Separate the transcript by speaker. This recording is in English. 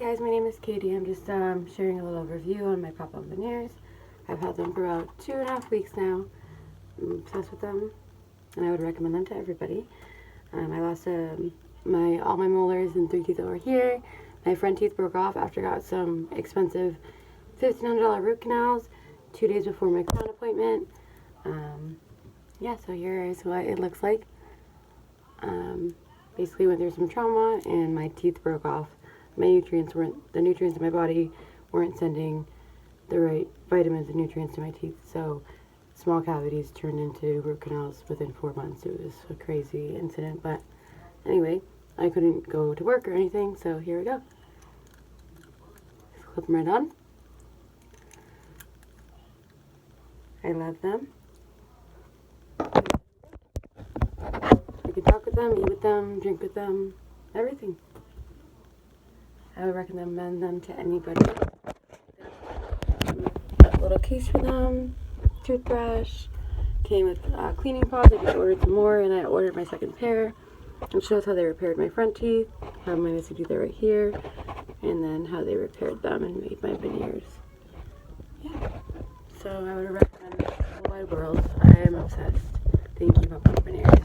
Speaker 1: guys, my name is Cady. I'm just sharing a little review on my Pop On Veneers. I've had them for about 2.5 weeks now. I'm obsessed with them, and I would recommend them to everybody. I lost all my molars and 3 teeth over here. My front teeth broke off after I got some expensive $1,500 root canals 2 days before my crown appointment. Yeah, so here is what it looks like. Basically went through some trauma and my teeth broke off. The nutrients in my body weren't sending the right vitamins and nutrients to my teeth, so small cavities turned into root canals within 4 months. It was a crazy incident, but anyway, I couldn't go to work or anything, so here we go. Just clip them right on. I love them. You can talk with them, eat with them, drink with them, everything. I would recommend them to anybody. A little case for them, toothbrush, came with cleaning pods. I just ordered some more, and I ordered my second pair. It shows how they repaired my front teeth, how my missing teeth are right here, and then how they repaired them and made my veneers. Yeah. So I would recommend the whole wide world. I am obsessed. Thank you, Pop On Veneers.